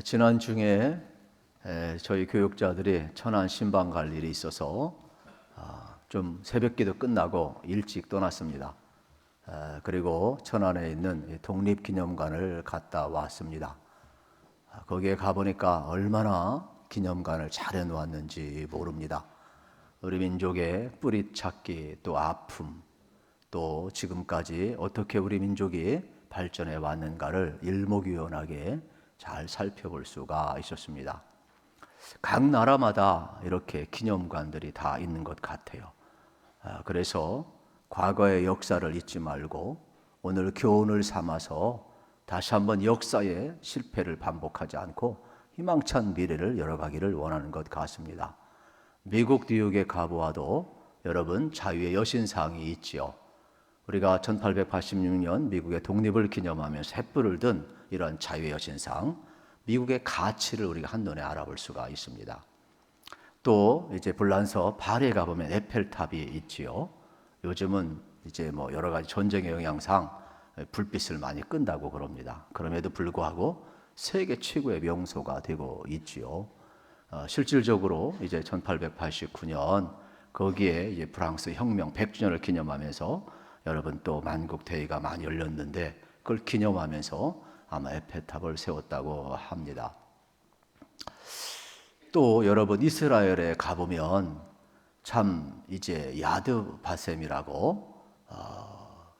지난 중에 저희 교육자들이 천안 신방 갈 일이 있어서 좀 새벽기도 끝나고 일찍 떠났습니다. 그리고 천안에 있는 독립기념관을 갔다 왔습니다. 거기에 가보니까 얼마나 기념관을 잘 해놓았는지 모릅니다. 우리 민족의 뿌리 찾기, 또 아픔, 또 지금까지 어떻게 우리 민족이 발전해 왔는가를 일목요연하게 잘 살펴볼 수가 있었습니다. 각 나라마다 이렇게 기념관들이 다 있는 것 같아요. 그래서 과거의 역사를 잊지 말고 오늘 교훈을 삼아서 다시 한번 역사의 실패를 반복하지 않고 희망찬 미래를 열어가기를 원하는 것 같습니다. 미국 뉴욕에 가보아도 여러분 자유의 여신상이 있지요. 우리가 1886년 미국의 독립을 기념하며 횃불을 든 이런 자유의 여신상, 미국의 가치를 우리가 한눈에 알아볼 수가 있습니다. 또 이제 불란서 파리에 가보면 에펠탑이 있지요. 요즘은 이제 여러 가지 전쟁의 영향상 불빛을 많이 끈다고 그럽니다. 그럼에도 불구하고 세계 최고의 명소가 되고 있지요. 실질적으로 이제 1889년 거기에 이제 프랑스 혁명 100주년을 기념하면서 여러분 또 만국 대회가 많이 열렸는데 그걸 기념하면서 아마 에펠탑을 세웠다고 합니다. 또 여러분 이스라엘에 가보면 참 이제 야드 바셈이라고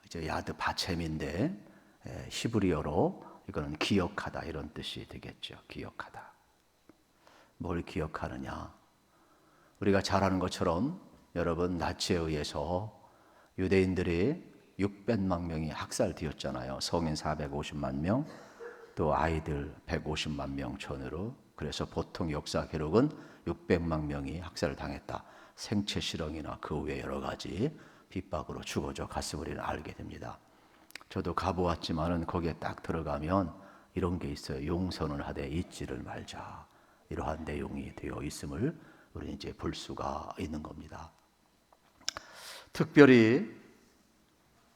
이제 야드 바셈인데 히브리어로 이거는 기억하다 이런 뜻이 되겠죠. 기억하다. 뭘 기억하느냐? 우리가 잘 아는 것처럼 여러분 나치에 의해서 유대인들이 600만 명이 학살되었잖아요. 성인 450만 명, 또 아이들 150만 명 전후로. 그래서 보통 역사 기록은 600만 명이 학살을 당했다. 생체 실형이나 그 외 여러 가지 핍박으로 죽어져 갔음을 우리는 알게 됩니다. 저도 가보았지만은 거기에 딱 들어가면 이런 게 있어요. 용서는 하되 잊지를 말자. 이러한 내용이 되어 있음을 우리는 이제 볼 수가 있는 겁니다. 특별히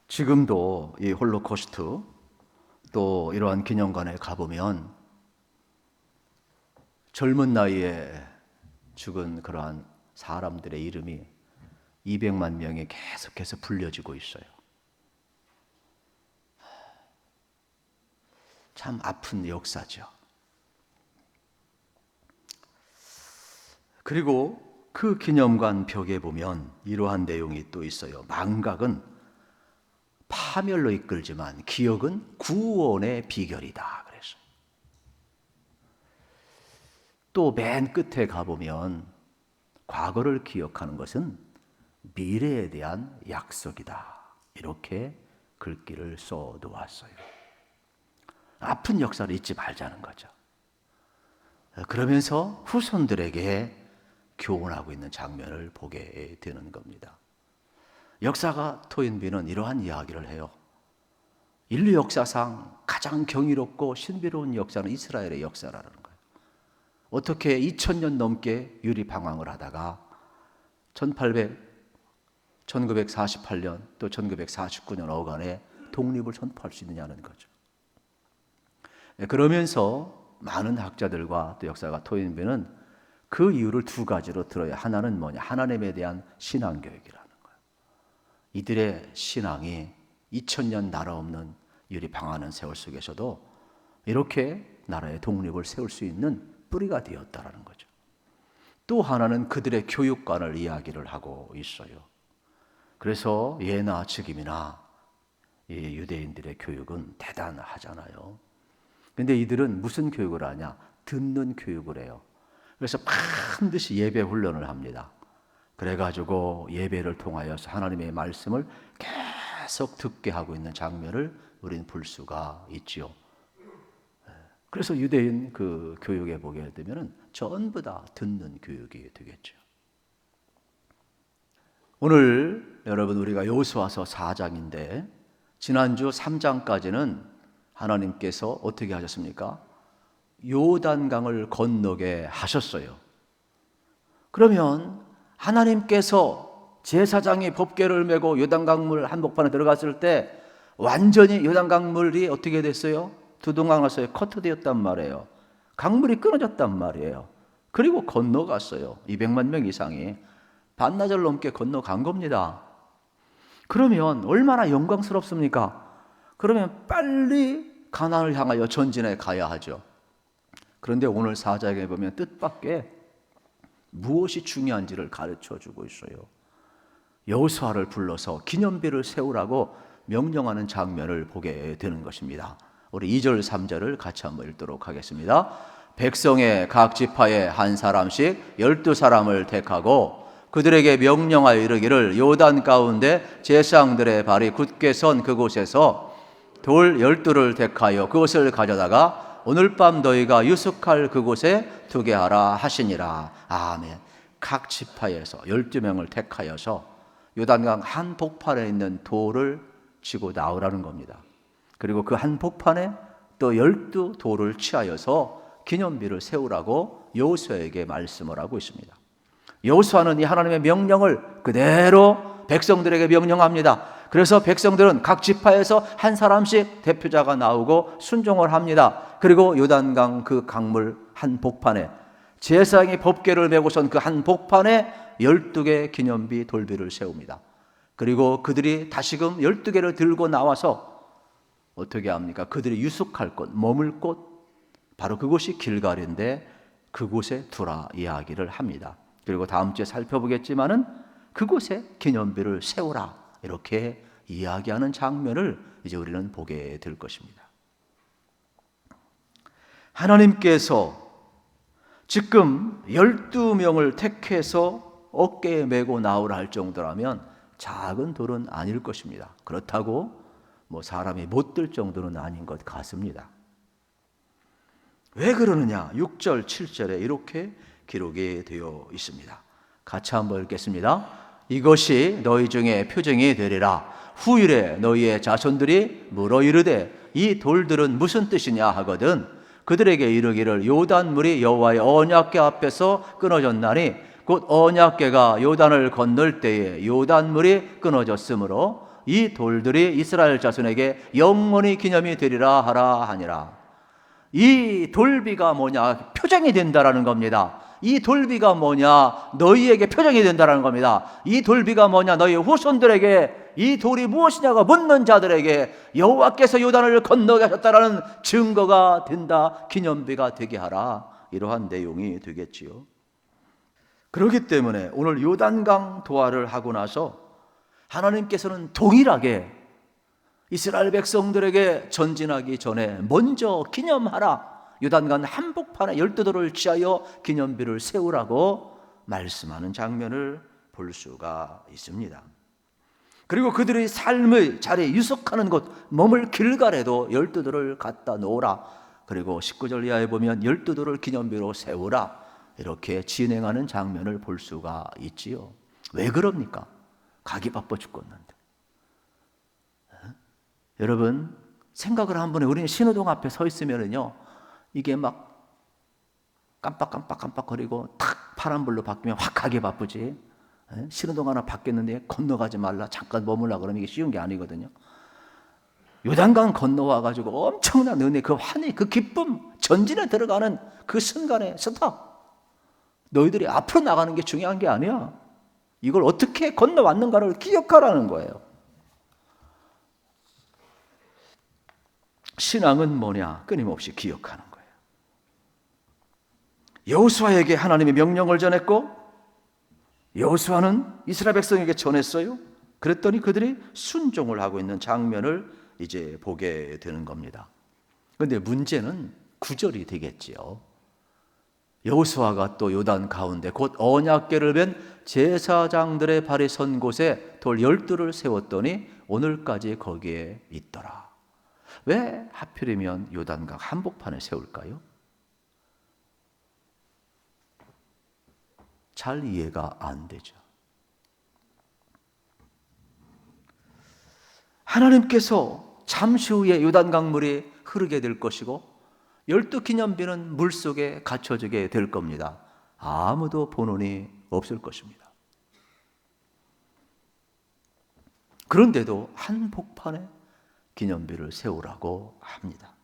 지금도 이 홀로코스트 또 이러한 기념관에 가보면 젊은 나이에 죽은 그러한 사람들의 이름이 200만 명이 계속해서 불려지고 있어요. 참 아픈 역사죠. 그리고 그 기념관 벽에 보면 이러한 내용이 또 있어요. 망각은 파멸로 이끌지만 기억은 구원의 비결이다. 그래서 또 맨 끝에 가보면 과거를 기억하는 것은 미래에 대한 약속이다. 이렇게 글귀를 써 놓았어요. 아픈 역사를 잊지 말자는 거죠. 그러면서 후손들에게 교훈하고 있는 장면을 보게 되는 겁니다. 역사가 토인비는 이러한 이야기를 해요. 인류 역사상 가장 경이롭고 신비로운 역사는 이스라엘의 역사라는 거예요. 어떻게 2000년 넘게 유리방황을 하다가 1948년 또 1949년 어간에 독립을 선포할 수 있느냐는 거죠. 그러면서 많은 학자들과 또 역사가 토인비는 그 이유를 두 가지로 들어요. 하나는 뭐냐? 하나님에 대한 신앙교육이라는 거예요. 이들의 신앙이 2000년 나라 없는 유리 방황하는 세월 속에서도 이렇게 나라의 독립을 세울 수 있는 뿌리가 되었다라는 거죠. 또 하나는 그들의 교육관을 이야기를 하고 있어요. 그래서 예나 지금이나 이 유대인들의 교육은 대단하잖아요. 근데 이들은 무슨 교육을 하냐? 듣는 교육을 해요. 그래서 반드시 예배 훈련을 합니다. 그래가지고 예배를 통하여서 하나님의 말씀을 계속 듣게 하고 있는 장면을 우리는 볼 수가 있지요. 그래서 유대인 그 교육에 보게 되면 전부 다 듣는 교육이 되겠죠. 오늘 여러분 우리가 여호수아서 4장인데 지난주 3장까지는 하나님께서 어떻게 하셨습니까? 요단강을 건너게 하셨어요. 그러면 하나님께서 제사장이 법궤를 메고 요단강물 한복판에 들어갔을 때 완전히 요단강물이 어떻게 됐어요? 두동강에서 커트되었단 말이에요. 강물이 끊어졌단 말이에요. 그리고 건너갔어요. 200만 명 이상이 반나절 넘게 건너간 겁니다. 그러면 얼마나 영광스럽습니까? 그러면 빨리 가나안을 향하여 전진해 가야 하죠. 그런데 오늘 사장에 보면 뜻밖의 무엇이 중요한지를 가르쳐 주고 있어요. 여호수아를 불러서 기념비를 세우라고 명령하는 장면을 보게 되는 것입니다. 우리 2절 3절을 같이 한번 읽도록 하겠습니다. 백성의 각 지파에 한 사람씩 12사람을 택하고 그들에게 명령하여 이르기를 요단 가운데 제사장들의 발이 굳게 선 그곳에서 돌 12를 택하여 그것을 가져다가 오늘 밤 너희가 유숙할 그곳에 두게 하라 하시니라. 아멘. 각 지파에서 12명을 택하여서 요단강 한복판에 있는 돌을 치고 나오라는 겁니다. 그리고 그 한복판에 또 12돌을 취하여서 기념비를 세우라고 여호수아에게 말씀을 하고 있습니다. 여호수아는 이 하나님의 명령을 그대로 백성들에게 명령합니다. 그래서 백성들은 각 지파에서 한 사람씩 대표자가 나오고 순종을 합니다. 그리고 요단강 그 강물 한복판에 제사장이 법궤를 메고선 그 한복판에 12개 기념비 돌비를 세웁니다. 그리고 그들이 다시금 12개를 들고 나와서 어떻게 합니까? 그들이 유숙할 곳, 머물 곳, 바로 그곳이 길갈인데 그곳에 두라 이야기를 합니다. 그리고 다음 주에 살펴보겠지만은 그곳에 기념비를 세우라 이렇게 이야기하는 장면을 이제 우리는 보게 될 것입니다. 하나님께서 지금 12명을 택해서 어깨에 메고 나오라 할 정도라면 작은 돌은 아닐 것입니다. 그렇다고 사람이 못 들 정도는 아닌 것 같습니다. 왜 그러느냐? 6절, 7절에 이렇게 기록이 되어 있습니다. 같이 한번 읽겠습니다. 이것이 너희 중에 표징이 되리라. 후일에 너희의 자손들이 물어 이르되 이 돌들은 무슨 뜻이냐 하거든 그들에게 이르기를 요단물이 여호와의 언약궤 앞에서 끊어졌나니 곧 언약궤가 요단을 건널 때에 요단물이 끊어졌으므로 이 돌들이 이스라엘 자손에게 영원히 기념이 되리라 하라 하니라. 이 돌비가 뭐냐? 표정이 된다라는 겁니다. 이 돌비가 뭐냐? 너희에게 표정이 된다라는 겁니다. 이 돌비가 뭐냐? 너희 후손들에게 이 돌이 무엇이냐고 묻는 자들에게 여호와께서 요단을 건너게 하셨다라는 증거가 된다. 기념비가 되게 하라. 이러한 내용이 되겠지요. 그렇기 때문에 오늘 요단강 도하를 하고 나서 하나님께서는 동일하게 이스라엘 백성들에게 전진하기 전에 먼저 기념하라. 요단강 한복판에 12돌을 취하여 기념비를 세우라고 말씀하는 장면을 볼 수가 있습니다. 그리고 그들의 삶의 자리에 유숙하는 곳 머물 길갈에도 12돌을 갖다 놓으라. 그리고 19절 이하에 보면 12돌을 기념비로 세우라. 이렇게 진행하는 장면을 볼 수가 있지요. 왜 그럽니까? 가기 바빠 죽겠는데. 여러분 생각을 한번 해. 우리는 신호등 앞에 서 있으면은요 이게 막 깜빡거리고 탁 파란불로 바뀌면 확 가기 바쁘지. 신호등 하나 바뀌었는데 건너가지 말라 잠깐 머물라 그러면 이게 쉬운 게 아니거든요. 요단강 건너와가지고 엄청난 은혜, 그 환희, 그 기쁨, 전진에 들어가는 그 순간에 스탑. 너희들이 앞으로 나가는 게 중요한 게 아니야. 이걸 어떻게 건너왔는가를 기억하라는 거예요. 신앙은 뭐냐? 끊임없이 기억하는 거예요. 여호수아에게 하나님의 명령을 전했고 여호수아는 이스라엘 백성에게 전했어요. 그랬더니 그들이 순종을 하고 있는 장면을 이제 보게 되는 겁니다. 그런데 문제는 9절이 되겠지요. 여호수아가 또 요단 가운데 곧 언약궤를 맨 제사장들의 발이 선 곳에 돌 12를 세웠더니 오늘까지 거기에 있더라. 왜 하필이면 요단강 한복판에 세울까요? 잘 이해가 안 되죠. 하나님께서 잠시 후에 요단강물이 흐르게 될 것이고 12기념비는 물속에 갇혀지게 될 겁니다. 아무도 본원이 없을 것입니다. 그런데도 한복판에 기념비를 세우라고 합니다.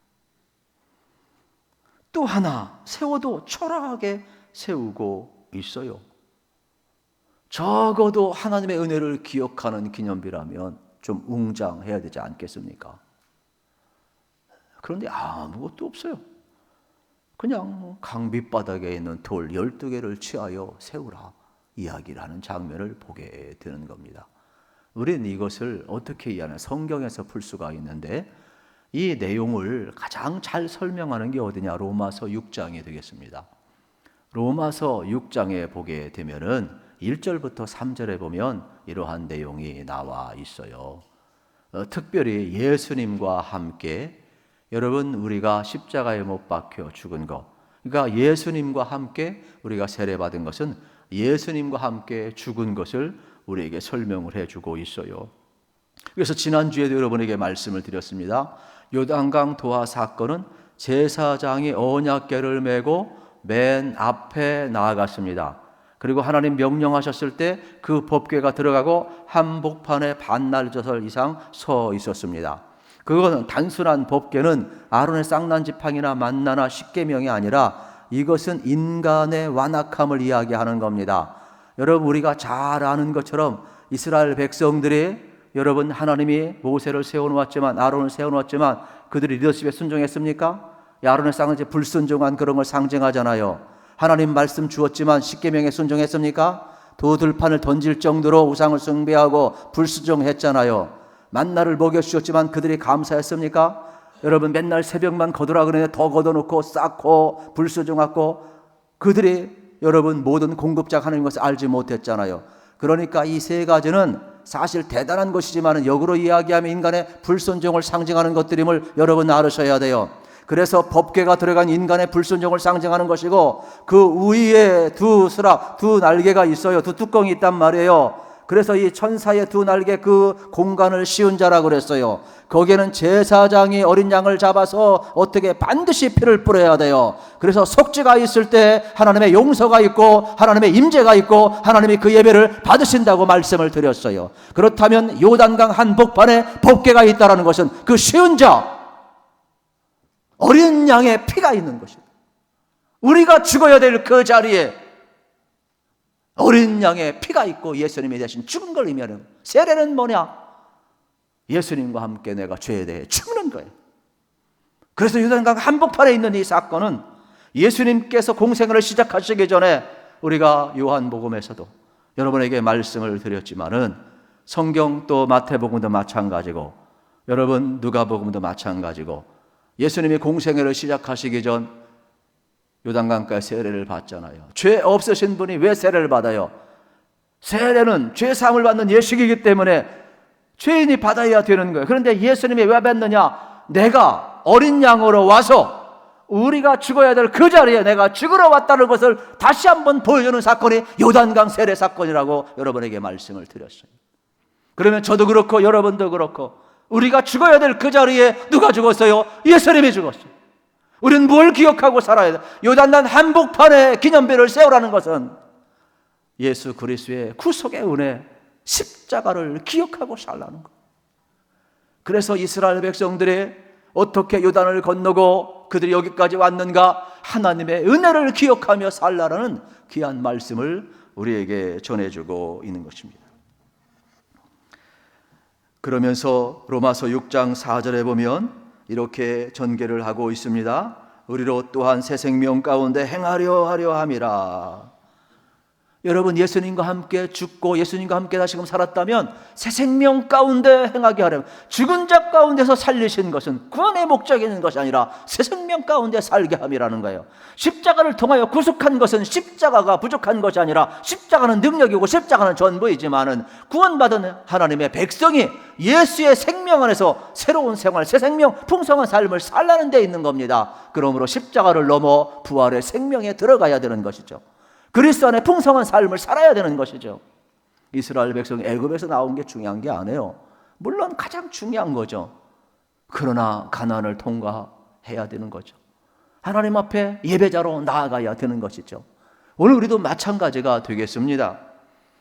또 또 하나 세워도 초라하게 세우고 있어요. 적어도 하나님의 은혜를 기억하는 기념비라면 좀 웅장해야 되지 않겠습니까? 그런데 아무것도 없어요. 그냥 강밑바닥에 있는 돌 12개를 취하여 세우라 이야기를 하는 장면을 보게 되는 겁니다. 우리는 이것을 어떻게 이해하냐? 성경에서 풀 수가 있는데 이 내용을 가장 잘 설명하는 게 어디냐? 로마서 6장이 되겠습니다. 로마서 6장에 보게 되면은 1절부터 3절에 보면 이러한 내용이 나와 있어요. 특별히 예수님과 함께 여러분 우리가 십자가에 못 박혀 죽은 것, 그러니까 예수님과 함께 우리가 세례받은 것은 예수님과 함께 죽은 것을 우리에게 설명을 해주고 있어요. 그래서 지난주에도 여러분에게 말씀을 드렸습니다. 요단강 도하 사건은 제사장이 언약궤를 메고 맨 앞에 나아갔습니다. 그리고 하나님 명령하셨을 때 그 법궤가 들어가고 한복판에 반나절 이상 서 있었습니다. 그거는 단순한 법궤는 아론의 쌍난 지팡이나 만나나 십계명이 아니라 이것은 인간의 완악함을 이야기하는 겁니다. 여러분 우리가 잘 아는 것처럼 이스라엘 백성들이 여러분 하나님이 모세를 세워놓았지만 아론을 세워놓았지만 그들이 리더십에 순종했습니까? 아론의 쌍난 지팡이 불순종한 그런 걸 상징하잖아요. 하나님 말씀 주었지만 십계명에 순종했습니까? 도들판을 던질 정도로 우상을 숭배하고 불순종했잖아요. 만나를 먹여주셨지만 그들이 감사했습니까? 여러분 맨날 새벽만 거두라 그러는데 더 걷어놓고 쌓고 불순종하고 그들이 여러분 모든 공급자가 하나님 것을 알지 못했잖아요. 그러니까 이 세 가지는 사실 대단한 것이지만 역으로 이야기하면 인간의 불순종을 상징하는 것들임을 여러분 알으셔야 돼요. 그래서 법궤가 들어간 인간의 불순종을 상징하는 것이고 그 위에 두 수락, 두 날개가 있어요. 두 뚜껑이 있단 말이에요. 그래서 이 천사의 두 날개 그 공간을 씌운 자라고 그랬어요. 거기에는 제사장이 어린 양을 잡아서 어떻게 반드시 피를 뿌려야 돼요. 그래서 속죄가 있을 때 하나님의 용서가 있고 하나님의 임재가 있고 하나님이 그 예배를 받으신다고 말씀을 드렸어요. 그렇다면 요단강 한복판에 법궤가 있다는 것은 그 씌운 자 어린 양의 피가 있는 것입니다. 우리가 죽어야 될 그 자리에 어린 양의 피가 있고 예수님이 대신 죽은 걸 의미하는 세례는 뭐냐? 예수님과 함께 내가 죄에 대해 죽는 거예요. 그래서 요단강 한복판에 있는 이 사건은 예수님께서 공생애를 시작하시기 전에 우리가 요한복음에서도 여러분에게 말씀을 드렸지만은 성경 또 마태복음도 마찬가지고 여러분 누가복음도 마찬가지고 예수님이 공생애를 시작하시기 전 요단강가에 세례를 받잖아요. 죄 없으신 분이 왜 세례를 받아요? 세례는 죄 사함을 받는 예식이기 때문에 죄인이 받아야 되는 거예요. 그런데 예수님이 왜 받느냐? 내가 어린 양으로 와서 우리가 죽어야 될 그 자리에 내가 죽으러 왔다는 것을 다시 한번 보여주는 사건이 요단강 세례 사건이라고 여러분에게 말씀을 드렸어요. 그러면 저도 그렇고 여러분도 그렇고 우리가 죽어야 될 그 자리에 누가 죽었어요? 예수님이 죽었어요. 우리는 뭘 기억하고 살아야 돼? 요단강 한복판에 기념비를 세우라는 것은 예수 그리스도의 구속의 은혜, 십자가를 기억하고 살라는 것. 그래서 이스라엘 백성들이 어떻게 요단을 건너고 그들이 여기까지 왔는가? 하나님의 은혜를 기억하며 살라는 귀한 말씀을 우리에게 전해주고 있는 것입니다. 그러면서 로마서 6장 4절에 보면 이렇게 전개를 하고 있습니다. 우리로 또한 새 생명 가운데 행하려 하려 함이라. 여러분 예수님과 함께 죽고 예수님과 함께 다시금 살았다면 새 생명 가운데 행하게 하려면 죽은 자 가운데서 살리신 것은 구원의 목적이 있는 것이 아니라 새 생명 가운데 살게 함이라는 거예요. 십자가를 통하여 구속한 것은 십자가가 부족한 것이 아니라 십자가는 능력이고 십자가는 전부이지만은 구원받은 하나님의 백성이 예수의 생명 안에서 새로운 생활, 새 생명, 풍성한 삶을 살라는 데 있는 겁니다. 그러므로 십자가를 넘어 부활의 생명에 들어가야 되는 것이죠. 그리스도 안에 풍성한 삶을 살아야 되는 것이죠. 이스라엘 백성이 애굽에서 나온 게 중요한 게 아니에요. 물론 가장 중요한 거죠. 그러나 가난을 통과해야 되는 거죠. 하나님 앞에 예배자로 나아가야 되는 것이죠. 오늘 우리도 마찬가지가 되겠습니다.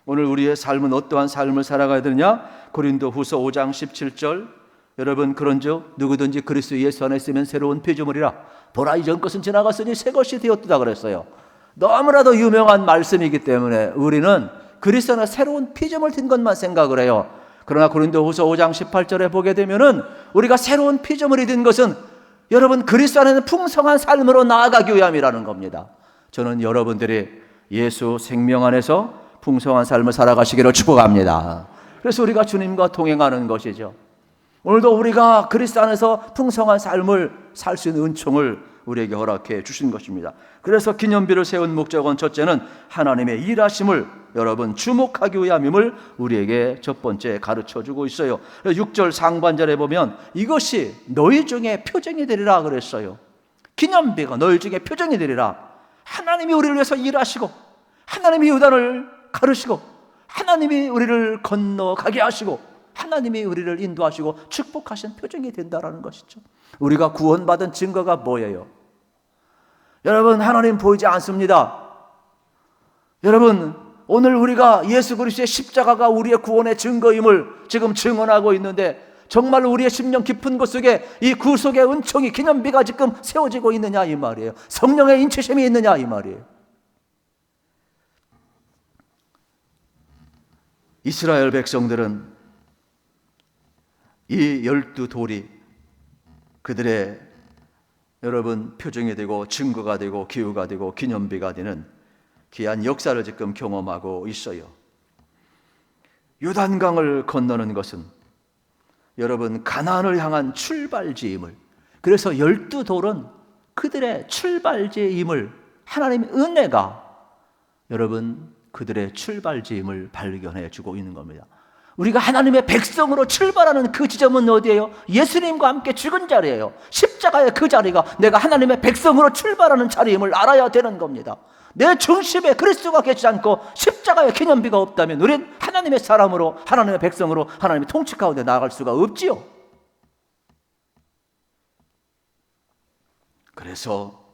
오늘 우리의 삶은 어떠한 삶을 살아가야 되느냐? 고린도후서 5장 17절 여러분, 그런즉 누구든지 그리스도 예수 안에 있으면 새로운 피조물이라. 보라, 이전 것은 지나갔으니 새 것이 되었다 그랬어요. 너무나도 유명한 말씀이기 때문에 우리는 그리스도 안에 새로운 피조물 된 것만 생각을 해요. 그러나 고린도후서 5장 18절에 보게 되면은 우리가 새로운 피조물이 된 것은 여러분 그리스도 안에는 풍성한 삶으로 나아가기 위함이라는 겁니다. 저는 여러분들이 예수 생명 안에서 풍성한 삶을 살아가시기를 축복합니다. 그래서 우리가 주님과 동행하는 것이죠. 오늘도 우리가 그리스도 안에서 풍성한 삶을 살 수 있는 은총을 우리에게 허락해 주신 것입니다. 그래서 기념비를 세운 목적은 첫째는 하나님의 일하심을 여러분 주목하기 위함임을 우리에게 첫 번째 가르쳐주고 있어요. 6절 상반절에 보면 이것이 너희 중에 표정이 되리라 그랬어요. 기념비가 너희 중에 표정이 되리라. 하나님이 우리를 위해서 일하시고 하나님이 요단을 가르시고 하나님이 우리를 건너가게 하시고 하나님이 우리를 인도하시고 축복하신 표정이 된다라는 것이죠. 우리가 구원받은 증거가 뭐예요? 여러분, 하나님 보이지 않습니다. 여러분, 오늘 우리가 예수 그리스도의 십자가가 우리의 구원의 증거임을 지금 증언하고 있는데 정말 우리의 심령 깊은 곳 속에 이 구속의 은총이 기념비가 지금 세워지고 있느냐 이 말이에요. 성령의 인치심이 있느냐 이 말이에요. 이스라엘 백성들은 이 12돌이 그들의 여러분 표정이 되고 증거가 되고 기후가 되고 기념비가 되는 귀한 역사를 지금 경험하고 있어요. 요단강을 건너는 것은 여러분 가나안을 향한 출발지임을, 그래서 12돌은 그들의 출발지임을 하나님의 은혜가 여러분 그들의 출발지임을 발견해 주고 있는 겁니다. 우리가 하나님의 백성으로 출발하는 그 지점은 어디예요? 예수님과 함께 죽은 자리예요. 십자가의 그 자리가 내가 하나님의 백성으로 출발하는 자리임을 알아야 되는 겁니다. 내 중심에 그리스도가 계시지 않고 십자가의 기념비가 없다면 우리는 하나님의 사람으로, 하나님의 백성으로 하나님의 통치 가운데 나아갈 수가 없지요. 그래서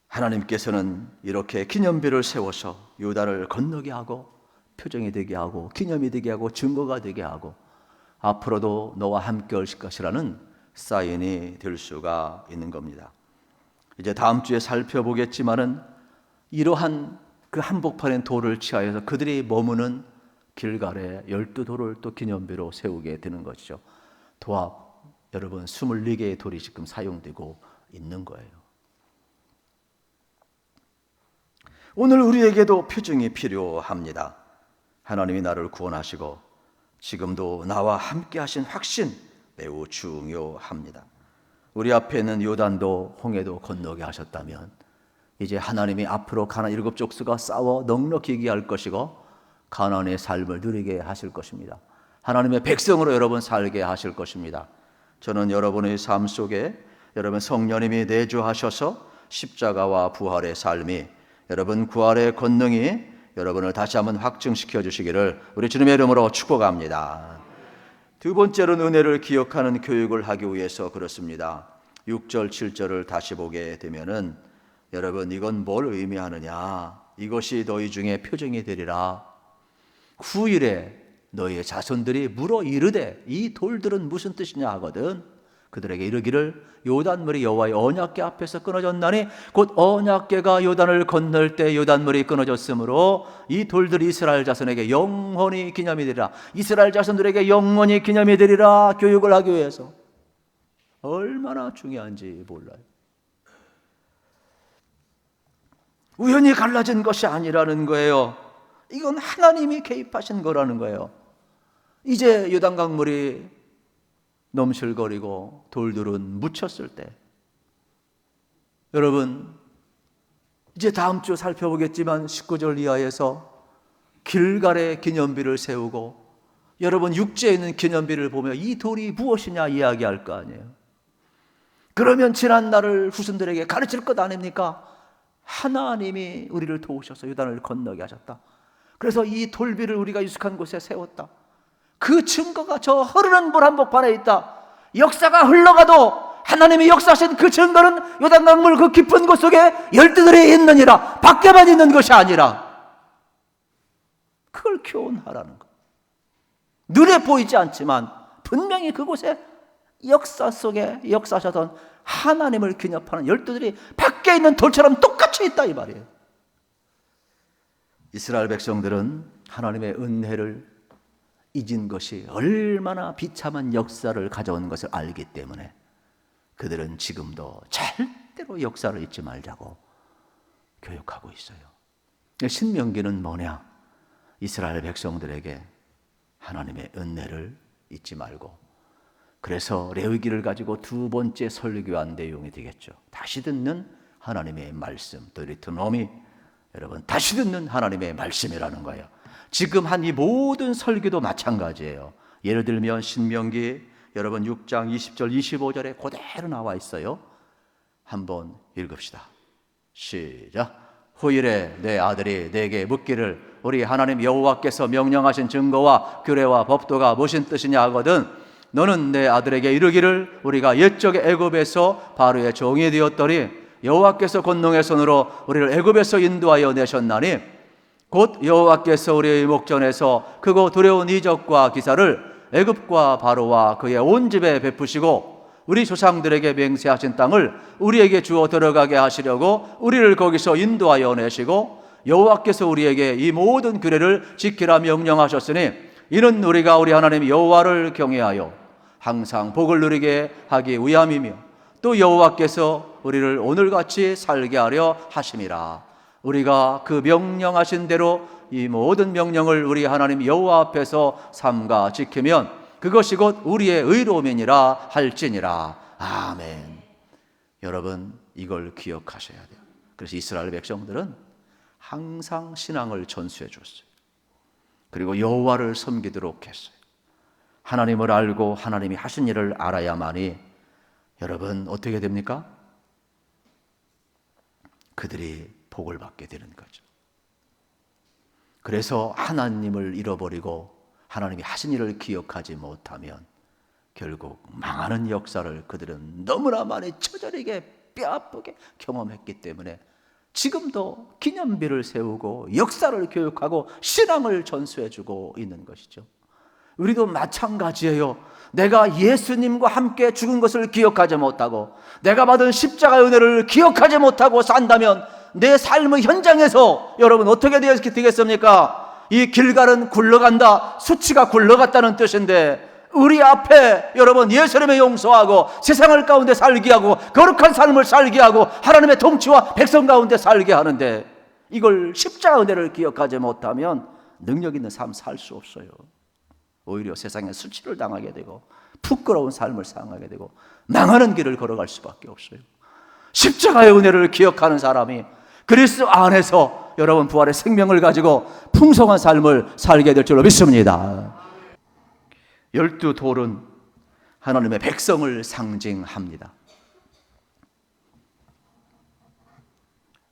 하나님께서는 이렇게 기념비를 세워서 요단을 건너게 하고 표정이 되게 하고 기념이 되게 하고 증거가 되게 하고 앞으로도 너와 함께 하실 것이라는 사인이 될 수가 있는 겁니다. 이제 다음 주에 살펴보겠지만은 이러한 그 한복판의 돌을 취하여서 그들이 머무는 길갈에 12돌을 또 기념비로 세우게 되는 것이죠. 도합 여러분 24개의 돌이 지금 사용되고 있는 거예요. 오늘 우리에게도 표정이 필요합니다. 하나님이 나를 구원하시고 지금도 나와 함께 하신 확신 매우 중요합니다. 우리 앞에 있는 요단도 홍해도 건너게 하셨다면 이제 하나님이 앞으로 가나안 7족수가 싸워 넉넉히 이기할 것이고 가나안의 삶을 누리게 하실 것입니다. 하나님의 백성으로 여러분 살게 하실 것입니다. 저는 여러분의 삶 속에 여러분 성령님이 내주하셔서 십자가와 부활의 삶이 여러분 구원의 권능이 여러분을 다시 한번 확증시켜 주시기를 우리 주님의 이름으로 축복합니다. 두 번째로는 은혜를 기억하는 교육을 하기 위해서 그렇습니다. 6절 7절을 다시 보게 되면은 여러분 이건 뭘 의미하느냐? 이것이 너희 중에 표정이 되리라. 후일에 너희의 자손들이 물어 이르되 이 돌들은 무슨 뜻이냐 하거든 그들에게 이르기를 요단물이 여호와의 언약궤 앞에서 끊어졌나니 곧 언약궤가 요단을 건널 때 요단물이 끊어졌으므로 이 돌들이 이스라엘 자손에게 영원히 기념이 되리라. 이스라엘 자손들에게 영원히 기념이 되리라. 교육을 하기 위해서 얼마나 중요한지 몰라요. 우연히 갈라진 것이 아니라는 거예요. 이건 하나님이 개입하신 거라는 거예요. 이제 요단강물이 넘실거리고 돌들은 묻혔을 때 여러분 이제 다음 주 살펴보겠지만 19절 이하에서 길갈의 기념비를 세우고 여러분 육지에 있는 기념비를 보며 이 돌이 무엇이냐 이야기할 거 아니에요. 그러면 지난 날을 후손들에게 가르칠 것 아닙니까? 하나님이 우리를 도우셔서 요단을 건너게 하셨다. 그래서 이 돌비를 우리가 익숙한 곳에 세웠다. 그 증거가 저 흐르는 물 한복판에 있다. 역사가 흘러가도 하나님이 역사하신 그 증거는 요단강물 그 깊은 곳 속에 12돌에 있느니라. 밖에만 있는 것이 아니라 그걸 교훈하라는 것. 눈에 보이지 않지만 분명히 그곳에 역사 속에 역사하셨던 하나님을 기념하는 열두들이 밖에 있는 돌처럼 똑같이 있다 이 말이에요. 이스라엘 백성들은 하나님의 은혜를 잊은 것이 얼마나 비참한 역사를 가져온 것을 알기 때문에 그들은 지금도 절대로 역사를 잊지 말자고 교육하고 있어요. 신명기는 뭐냐? 이스라엘 백성들에게 하나님의 은혜를 잊지 말고, 그래서 레위기를 가지고 두 번째 설교한 내용이 되겠죠. 다시 듣는 하나님의 말씀, 드리토노미, 여러분 다시 듣는 하나님의 말씀이라는 거예요. 지금 한 이 모든 설교도 마찬가지예요. 예를 들면 신명기 여러분 6장 20절 25절에 그대로 나와 있어요. 한번 읽읍시다. 시작. 후일에 내 아들이 내게 묻기를 우리 하나님 여호와께서 명령하신 증거와 규례와 법도가 무슨 뜻이냐 하거든 너는 내 아들에게 이르기를 우리가 옛적에 애굽에서 바로의 종이 되었더니 여호와께서 권능의 손으로 우리를 애굽에서 인도하여 내셨나니 곧 여호와께서 우리의 목전에서 크고 두려운 이적과 기사를 애굽과 바로와 그의 온 집에 베푸시고 우리 조상들에게 맹세하신 땅을 우리에게 주어 들어가게 하시려고 우리를 거기서 인도하여 내시고 여호와께서 우리에게 이 모든 규례를 지키라 명령하셨으니 이는 우리가 우리 하나님 여호와를 경외하여 항상 복을 누리게 하기 위함이며 또 여호와께서 우리를 오늘같이 살게 하려 하심이라. 우리가 그 명령하신 대로 이 모든 명령을 우리 하나님 여호와 앞에서 삼가 지키면 그것이 곧 우리의 의로움이니라 할지니라. 아멘. 여러분 이걸 기억하셔야 돼요. 그래서 이스라엘 백성들은 항상 신앙을 전수해 줬어요. 그리고 여호와를 섬기도록 했어요. 하나님을 알고 하나님이 하신 일을 알아야만이 여러분 어떻게 됩니까? 그들이 복을 받게 되는 거죠. 그래서 하나님을 잃어버리고 하나님이 하신 일을 기억하지 못하면 결국 망하는 역사를 그들은 너무나 많이 처절하게 뼈아프게 경험했기 때문에 지금도 기념비를 세우고 역사를 교육하고 신앙을 전수해주고 있는 것이죠. 우리도 마찬가지예요. 내가 예수님과 함께 죽은 것을 기억하지 못하고 내가 받은 십자가의 은혜를 기억하지 못하고 산다면 내 삶의 현장에서 여러분 어떻게 되겠습니까? 이 길갈은 굴러간다, 수치가 굴러갔다는 뜻인데 우리 앞에 여러분 예수님의 용서하고 세상을 가운데 살게 하고 거룩한 삶을 살게 하고 하나님의 통치와 백성 가운데 살게 하는데 이걸 십자가 은혜를 기억하지 못하면 능력 있는 삶 살 수 없어요. 오히려 세상에 수치를 당하게 되고 부끄러운 삶을 살아가게 되고 망하는 길을 걸어갈 수밖에 없어요. 십자가의 은혜를 기억하는 사람이 그리스도 안에서 여러분 부활의 생명을 가지고 풍성한 삶을 살게 될 줄로 믿습니다. 12돌은 하나님의 백성을 상징합니다.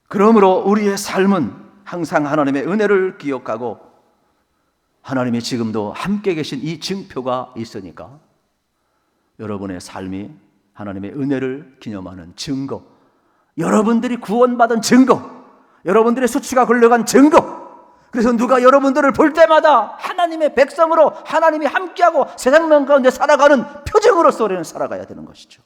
그러므로 우리의 삶은 항상 하나님의 은혜를 기억하고 하나님이 지금도 함께 계신 이 증표가 있으니까 여러분의 삶이 하나님의 은혜를 기념하는 증거, 여러분들이 구원받은 증거, 여러분들의 수치가 걸려간 증거. 그래서 누가 여러분들을 볼 때마다 하나님의 백성으로 하나님이 함께하고 세상 가운데 살아가는 표징으로서 우리는 살아가야 되는 것이죠.